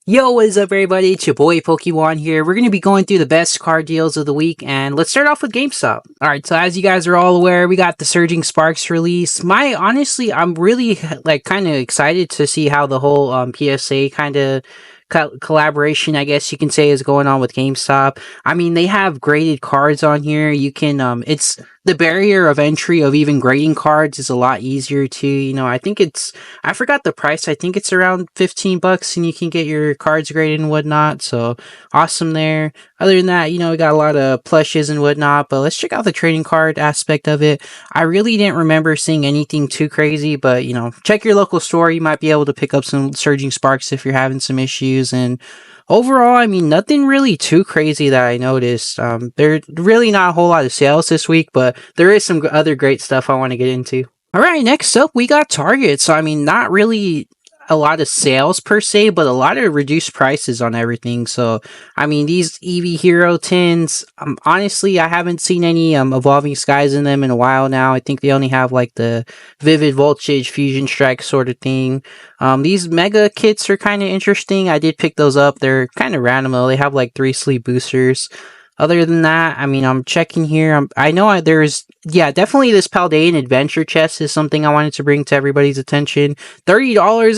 Yo, what is up everybody? It's your boy Pokemon here. We're going to be going through the best card deals of the week, and let's start off with GameStop. Alright, so as you guys are all aware, we got the Surging Sparks release. Honestly, I'm really kind of excited to see how the whole PSA kind of collaboration, I guess you can say, is going on with GameStop. I mean, they have graded cards on here. You can, it's the barrier of entry of even grading cards is a lot easier too. I think I forgot the price. I think it's around $15 and you can get your cards graded and whatnot. So awesome there. Other than that, we got a lot of plushes and whatnot, but let's check out the trading card aspect of it. I really didn't remember seeing anything too crazy, but check your local store. You might be able to pick up some Surging Sparks if you're having some issues. And overall, I mean, nothing really too crazy that I noticed. There's really not a whole lot of sales this week, but there is some other great stuff I want to get into. All right, next up, we got Target. So, I mean, not really a lot of sales per se, but a lot of reduced prices on everything. So, I mean, these Eevee Hero tins, honestly, I haven't seen any Evolving Skies in them in a while now. I think they only have like the Vivid Voltage Fusion Strike sort of thing. These Mega kits are kind of interesting. I did pick those up. They're kind of random though. They have like 3 sleep boosters. Other than that, I mean, I'm checking here. I know there's, definitely this Paldean Adventure chest is something I wanted to bring to everybody's attention. $30,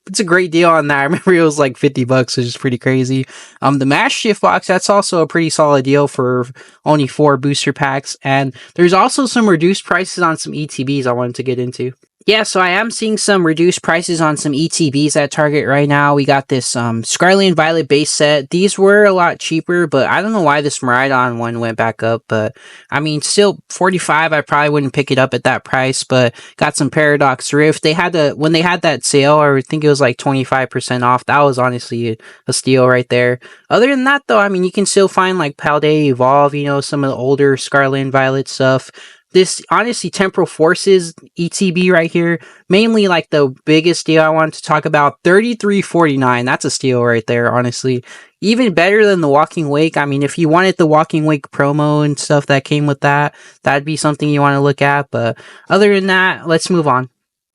it's a great deal on that. I remember it was like $50, which is pretty crazy. The Mash Shift box, that's also a pretty solid deal for only 4 booster packs. And there's also some reduced prices on some ETBs I wanted to get into. Yeah, so I am seeing some reduced prices on some ETBs at Target right now. We got this Scarlet and Violet base set. These were a lot cheaper, but I don't know why this Miraidon one went back up. But I mean, still $45. I probably wouldn't pick it up at that price. But got some Paradox Rift. When they had that sale, or I think it was like 25% off. That was honestly a steal right there. Other than that, though, I mean, you can still find like Paldea Evolve. Some of the older Scarlet and Violet stuff. This, honestly, Temporal Forces ETB right here, mainly like the biggest deal I wanted to talk about, $33.49. That's a steal right there, honestly. Even better than the Walking Wake. I mean, if you wanted the Walking Wake promo and stuff that came with that, that'd be something you want to look at. But other than that, let's move on.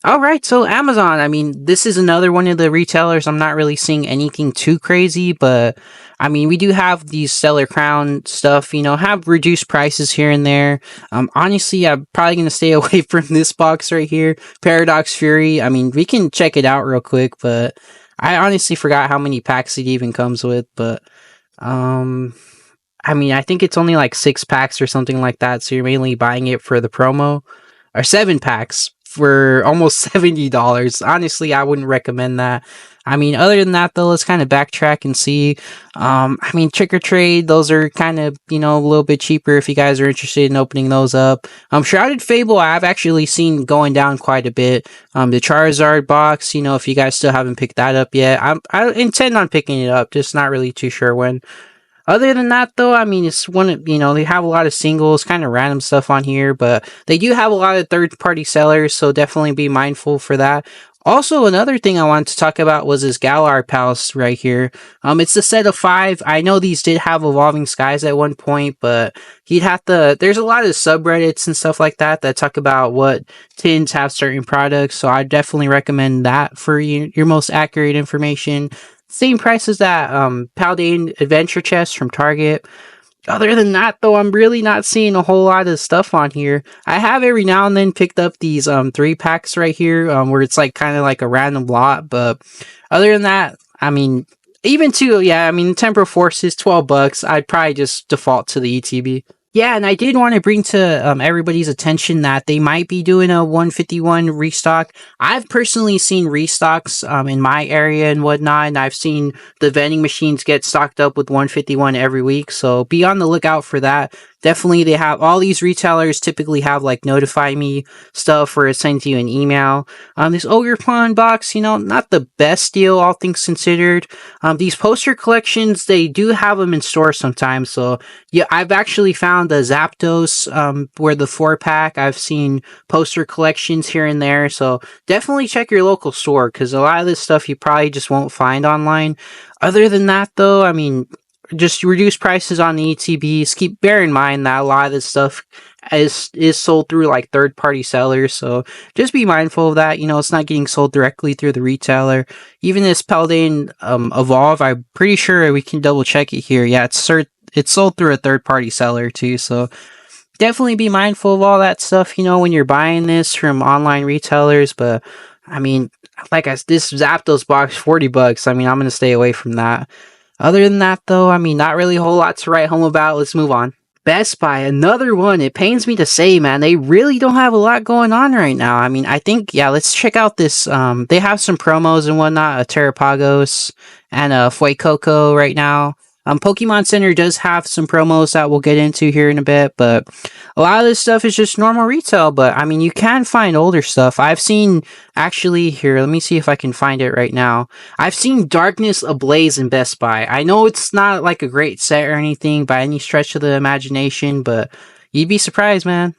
Alright, so Amazon, I mean, this is another one of the retailers. I'm not really seeing anything too crazy, but I mean, we do have these Stellar Crown stuff, have reduced prices here and there. Honestly, I'm probably going to stay away from this box right here, Paradox Fury. I mean, we can check it out real quick, but I honestly forgot how many packs it even comes with, but I mean, I think it's only like 6 packs or something like that, so you're mainly buying it for the promo, or 7 packs for almost $70. Honestly, I wouldn't recommend that. I mean, other than that, though, let's kind of backtrack and see. I mean, Trick or Trade, those are kind of, a little bit cheaper if you guys are interested in opening those up. Shrouded Fable, I've actually seen going down quite a bit. The Charizard box, if you guys still haven't picked that up yet, I intend on picking it up, just not really too sure when. Other than that, though, I mean, it's they have a lot of singles, kind of random stuff on here, but they do have a lot of third-party sellers, so definitely be mindful for that. Also, another thing I wanted to talk about was this Galar Palace right here. It's a set of 5. I know these did have Evolving Skies at one point, but there's a lot of subreddits and stuff like that talk about what tins have certain products, so I definitely recommend that for your most accurate information. Same price as that Paldean Adventure chest from Target. Other than that, though, I'm really not seeing a whole lot of stuff on here. I have every now and then picked up these 3 packs right here, where it's like kind of like a random lot. But other than that, I mean, even Temporal Forces, $12. I'd probably just default to the ETB. Yeah, and I did want to bring to everybody's attention that they might be doing a 151 restock. I've personally seen restocks in my area and whatnot, and I've seen the vending machines get stocked up with 151 every week, so be on the lookout for that. Definitely, they have all these retailers typically have like notify me stuff or send you an email. This Ogre Pawn box, not the best deal, all things considered. These poster collections, they do have them in store sometimes. So yeah, I've actually found the Zapdos, where the 4-pack. I've seen poster collections here and there. So definitely check your local store because a lot of this stuff you probably just won't find online. Other than that, though, I mean, just reduce prices on the ETBs. Bear in mind that a lot of this stuff is sold through like third-party sellers, so just be mindful of that. You know, it's not getting sold directly through the retailer. Even this Paldean Evolve, I'm pretty sure we can double check it here. Yeah, it's sold through a third-party seller too, so definitely be mindful of all that stuff, you know, when you're buying this from online retailers. But I mean, this Zapdos box, $40. I mean, I'm gonna stay away from that. Other than that, though, I mean, not really a whole lot to write home about. Let's move on. Best Buy, another one. It pains me to say, man, they really don't have a lot going on right now. I mean, I think, yeah, let's check out this. They have some promos and whatnot, a Terrapagos and a Fuecoco right now. Pokemon Center does have some promos that we'll get into here in a bit, but a lot of this stuff is just normal retail. But I mean, you can find older stuff. I've seen, actually, here, let me see if I can find it right now. I've seen Darkness Ablaze in Best Buy. I know it's not like a great set or anything by any stretch of the imagination, but you'd be surprised, man.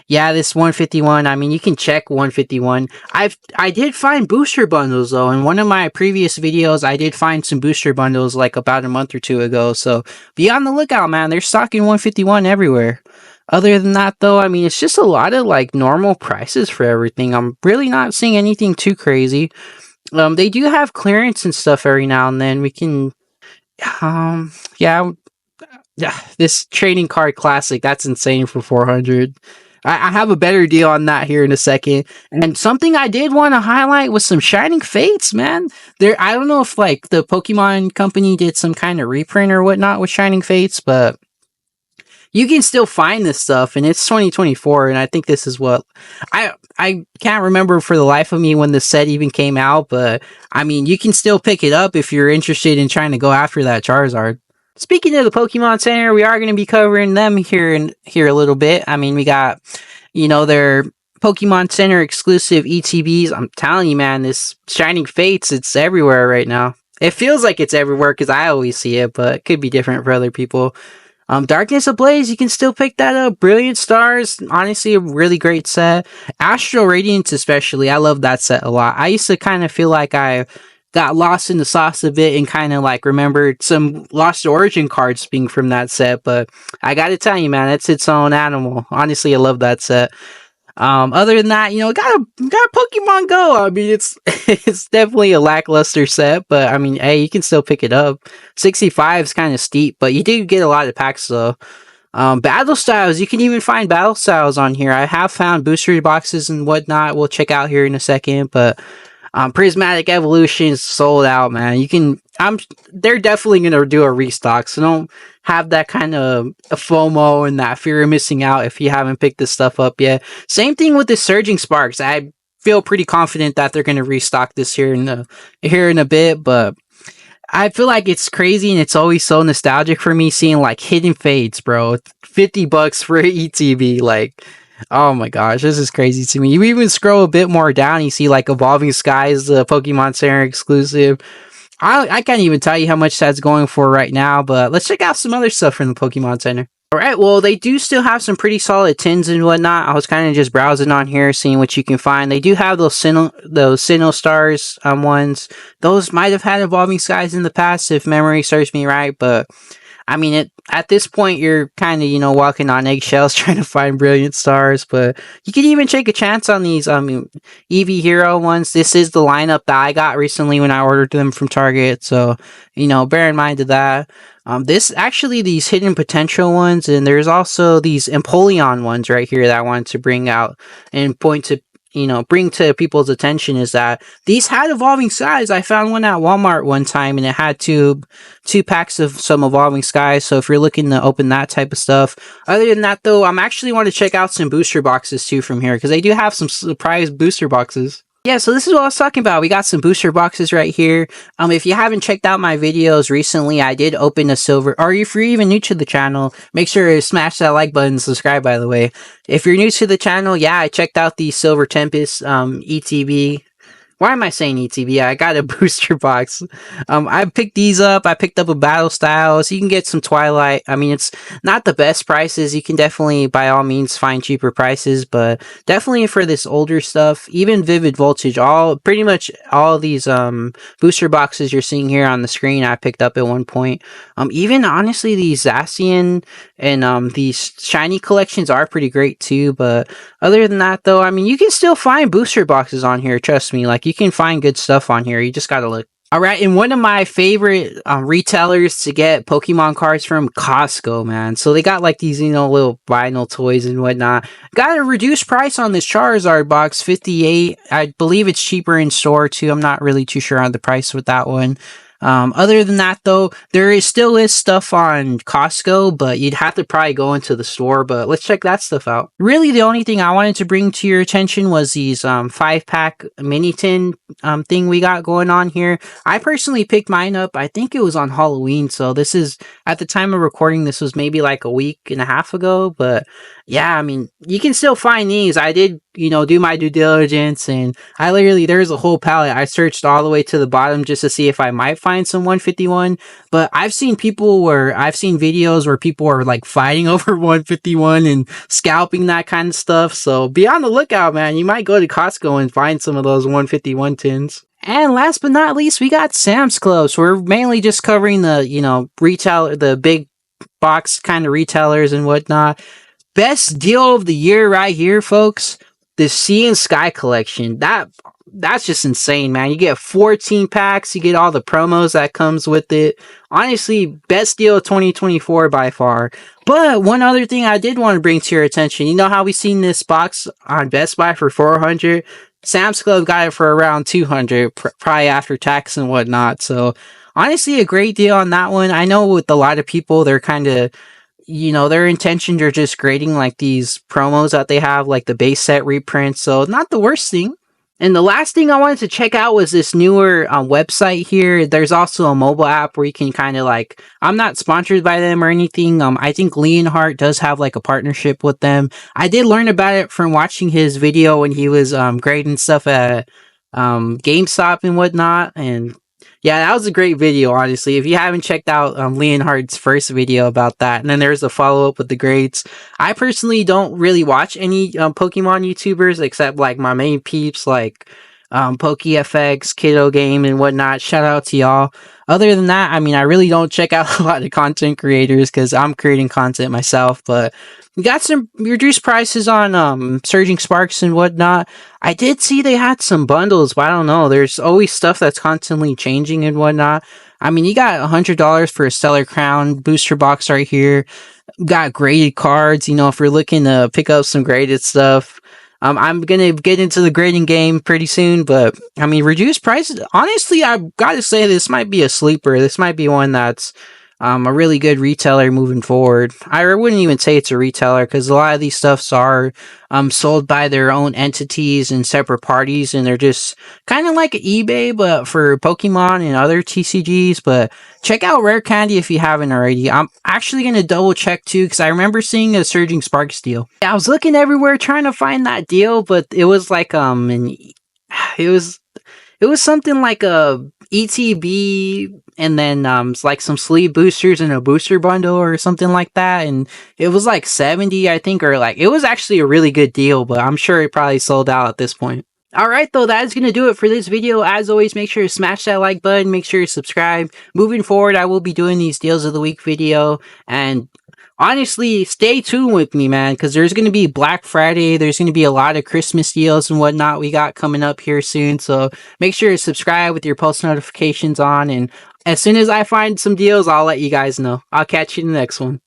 Yeah, this 151, I mean, you can check 151. I did find booster bundles, though. In one of my previous videos, I did find some booster bundles, like, about a month or two ago. So, be on the lookout, man. They're stocking 151 everywhere. Other than that, though, I mean, it's just a lot of, like, normal prices for everything. I'm really not seeing anything too crazy. They do have clearance and stuff every now and then. We can, yeah, this trading card classic, that's insane for 400. I have a better deal on that here in a second. And something I did want to highlight was some Shining Fates, man. I don't know if like the Pokemon company did some kind of reprint or whatnot with Shining Fates, but you can still find this stuff, and it's 2024, and I think this is what I can't remember for the life of me when the set even came out, but I mean, you can still pick it up if you're interested in trying to go after that Charizard. Speaking of the Pokemon Center, we are going to be covering them here a little bit. I mean, we got, you know, their Pokemon Center exclusive ETBs. I'm telling you, man, this Shining Fates, it's everywhere right now. It feels like it's everywhere because I always see it, but it could be different for other people. Darkness Ablaze, you can still pick that up. Brilliant Stars, honestly, a really great set. Astral Radiance, especially, I love that set a lot. I used to kind of feel like I got lost in the sauce a bit and kind of like remembered some Lost Origin cards being from that set, but I gotta tell you, man, it's its own animal. Honestly, I love that set. Other than that, you know, got Pokemon Go. I mean, it's definitely a lackluster set, but I mean, hey, you can still pick it up. 65 is kind of steep, but you do get a lot of packs though. Battle Styles, you can even find Battle Styles on here. I have found booster boxes and whatnot. We'll check out here in a second, but Prismatic Evolution is sold out, man. They're definitely gonna do a restock, so don't have that kind of a FOMO and that fear of missing out if you haven't picked this stuff up yet. Same thing with the Surging Sparks. I feel pretty confident that they're gonna restock this here in a bit, but I feel like it's crazy and it's always so nostalgic for me seeing like Hidden Fates, bro. $50 for ETB, like. Oh my gosh, this is crazy to me. You even scroll a bit more down, you see like Evolving Skies, the Pokemon Center exclusive. I can't even tell you how much that's going for right now, but let's check out some other stuff from the Pokemon Center. Alright, well, they do still have some pretty solid tins and whatnot. I was kind of just browsing on here, seeing what you can find. They do have those Sinnoh Stars ones. Those might have had Evolving Skies in the past, if memory serves me right, but I mean, at this point, you're kind of, you know, walking on eggshells trying to find Brilliant Stars, but you can even take a chance on these, Eevee Hero ones. This is the lineup that I got recently when I ordered them from Target, so, you know, bear in mind of that. These Hidden Potential ones, and there's also these Empoleon ones right here that I wanted to bring out and bring to people's attention is that these had Evolving Skies. I found one at Walmart one time and it had two packs of some Evolving Skies. So if you're looking to open that type of stuff. Other than that though, I'm actually want to check out some booster boxes too from here because they do have some surprise booster boxes. Yeah, so this is what I was talking about. We got some booster boxes right here. If you haven't checked out my videos recently, I did open a silver, or if you're even new to the channel, make sure to smash that like button and subscribe, by the way. If you're new to the channel, yeah, I checked out the Silver Tempest ETB Why am I saying ETB? Yeah, I got a booster box. I picked these up. I picked up a battle style, so you can get some Twilight. I mean, it's not the best prices. You can definitely, by all means, find cheaper prices, but definitely for this older stuff, even Vivid Voltage, pretty much all these booster boxes you're seeing here on the screen, I picked up at one point. Even honestly, these Zacian and these shiny collections are pretty great too, but other than that, though, I mean, you can still find booster boxes on here. Trust me, like you can find good stuff on here. You just gotta look. All right, and one of my favorite retailers to get Pokemon cards from, Costco, man. So they got like these, little vinyl toys and whatnot. Got a reduced price on this Charizard box, 58. I believe it's cheaper in store too. I'm not really too sure on the price with that one. Other than that, though, still is stuff on Costco, but you'd have to probably go into the store. But let's check that stuff out. Really, the only thing I wanted to bring to your attention was these 5-pack mini tin thing we got going on here. I personally picked mine up. I think it was on Halloween, so this is at the time of recording. This was maybe like a week and a half ago, but yeah, I mean, you can still find these. I did, do my due diligence, and there's a whole palette. I searched all the way to the bottom just to see if I might find some 151, but I've seen videos where people are like fighting over 151 and scalping that kind of stuff. So be on the lookout, man. You might go to Costco and find some of those 151 tins. And last but not least, we got Sam's Club. So we're mainly just covering the, the big box kind of retailers and whatnot. Best deal of the year right here, folks. The Sea and Sky collection. That's just insane, man. You get 14 packs. You get all the promos that comes with it. Honestly, best deal of 2024 by far. But one other thing I did want to bring to your attention. You know how we seen this box on Best Buy for 400? Sam's Club got it for around 200, probably after tax and whatnot. So honestly, a great deal on that one. I know with a lot of people, they're kind of, their intentions are just grading like these promos that they have, like the base set reprints. So not the worst thing. And the last thing I wanted to check out was this newer website here. There's also a mobile app where you can kind of like, I'm not sponsored by them or anything. I think Leonhardt does have like a partnership with them. I did learn about it from watching his video when he was grading stuff at GameStop and whatnot. And yeah, that was a great video, honestly. If you haven't checked out Leonhardt's first video about that, and then there's a follow-up with the grades. I personally don't really watch any Pokemon YouTubers except like my main peeps like PokeFX, Kiddo Game, and whatnot. Shout out to y'all. Other than that, I mean, I really don't check out a lot of content creators because I'm creating content myself, but we got some reduced prices on Surging Sparks and whatnot. I did see they had some bundles, but I don't know. There's always stuff that's constantly changing and whatnot. I mean, you got $100 for a Stellar Crown booster box right here. Got graded cards, if you're looking to pick up some graded stuff. I'm gonna get into the grading game pretty soon, but I mean, reduced prices. Honestly, I've got to say this might be a sleeper. This might be one that's a really good retailer moving forward. I wouldn't even say it's a retailer because a lot of these stuffs are sold by their own entities and separate parties, and they're just kind of like eBay, but for Pokemon and other TCGs. But check out Rare Candy if you haven't already. I'm actually going to double check too because I remember seeing a Surging Sparks deal. I was looking everywhere trying to find that deal, but it was like it was something like a ETB and then like some sleeve boosters and a booster bundle or something like that, and it was like 70, I think, or like it was actually a really good deal, but I'm sure it probably sold out at this point. Alright though, that is going to do it for this video. As always, make sure to smash that like button, make sure to subscribe. Moving forward, I will be doing these deals of the week video, and honestly, stay tuned with me, man, because there's going to be Black Friday. There's going to be a lot of Christmas deals and whatnot we got coming up here soon. So make sure to subscribe with your post notifications on. And as soon as I find some deals, I'll let you guys know. I'll catch you in the next one.